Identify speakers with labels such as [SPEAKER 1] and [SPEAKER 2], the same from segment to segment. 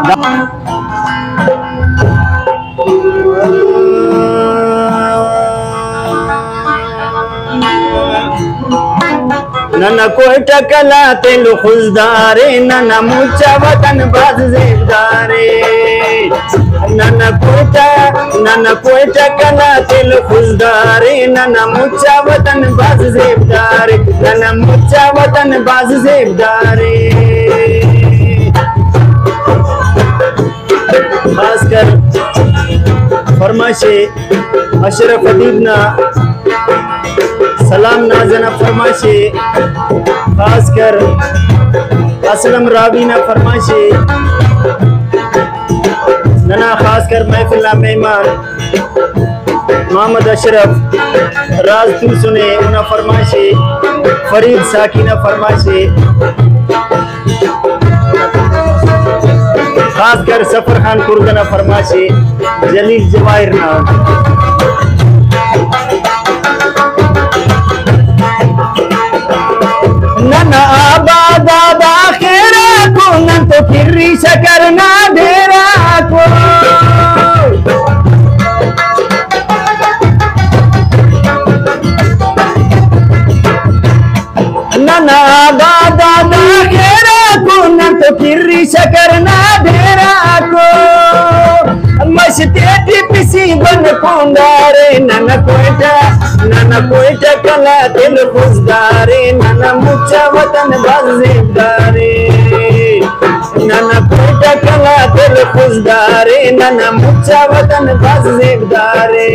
[SPEAKER 1] none Quetta कला तेल खुशदारे none मुच्चा वतन बाज ज़ेबदारे नन कोयटा कला तेल खुशदारे नन मुच्चा वतन बाज ज़ेबदारे नन मुच्चा वतन बाज ज़ेबदारे खासकर फरमाइशे अशरफ अदीब ना सलाम नाजना फरमाइशे खासकर असलम रावी ना फरमाइशे नना खासकर महफिल मेहमान मोहम्मद अशरफ राज तू सुने उना फरमाइशे फरीद साकी ना फरमाइशे खासकर सफर खान कुर्दना फरमाइशे जलील जवाहिर ना नना आबादा दाखिरा को नन तो किर्री शकर ना देरा को नना आबादा दाखिरा को नन तो किर्री शकर ना देरा को मस्ते टिपसी बन कुंडारे नन कोयटा कला दिल खुशदारे नन मुच्चा वतन बाज ज़ेबदारे नन कोयटा कला दिल खुशदारे नन मुच्चा वतन बाज ज़ेबदारे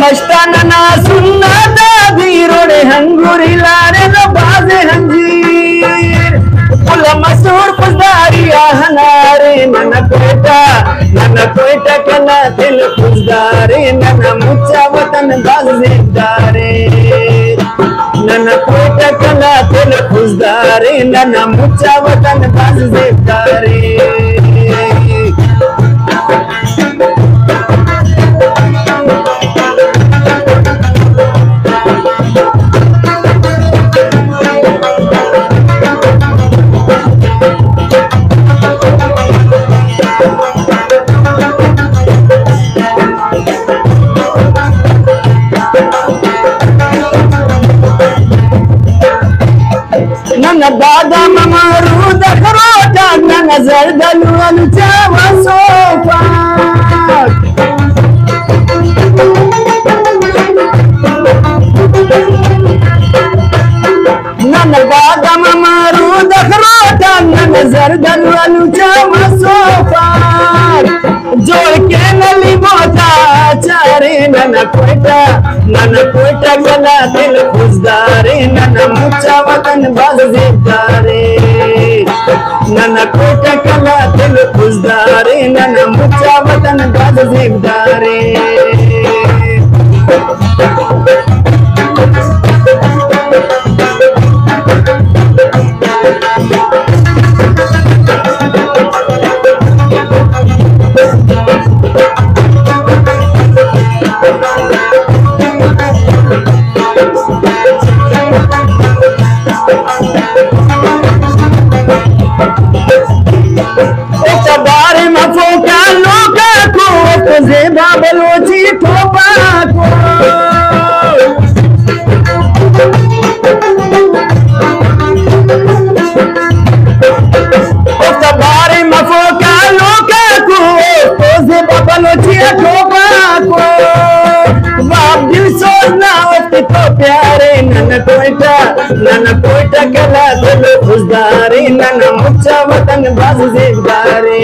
[SPEAKER 1] मस्ताना ना सुनना दादी रोड़े हंगूरी लारे लो बाजे हंजीर पुला मसूर खुशदारी आहनारे नन कोयटा कला दिल खुशदारे नन मुच्चा वतन बाज ज़ेबदारे नन कोयटा कला दिल खुशदारे नन मुच्चा वतन बाज ज़ेबदारे नन बादाम अमरूद अखरोट नन ज़रदलू अलुचा सोफा नन बादाम अमरूद अखरोट नन ज़रदलू अलुचा सोफा जोड़ के नली मोटा चारे नन कोयटा गला दिल खुशदारे नन मुच्चा वतन बाज ज़ेबदारे नन कोयटा गला दिल खुशदारे नन मुच्चा वतन बाज ज़ेबदारे ज़ेबा बलोची ठोपा को बारे मफोका लोका को ज़ेबा बलोची ठोपा को बाप दिल सोचना वक्त तो प्यारे नन कोयटा कला दिल खुशदारे नन मुच्चा वतन बाज ज़ेबदारे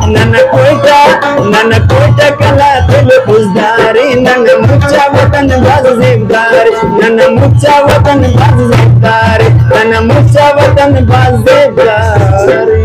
[SPEAKER 1] नन कोयटा कला दिल खुशदारे नन वतन बाज ज़ेबदार नन्ना मुच्चा वतन बाज ज़ेबदार नन्ना मुच्चा वतन बाज ज़ेबदार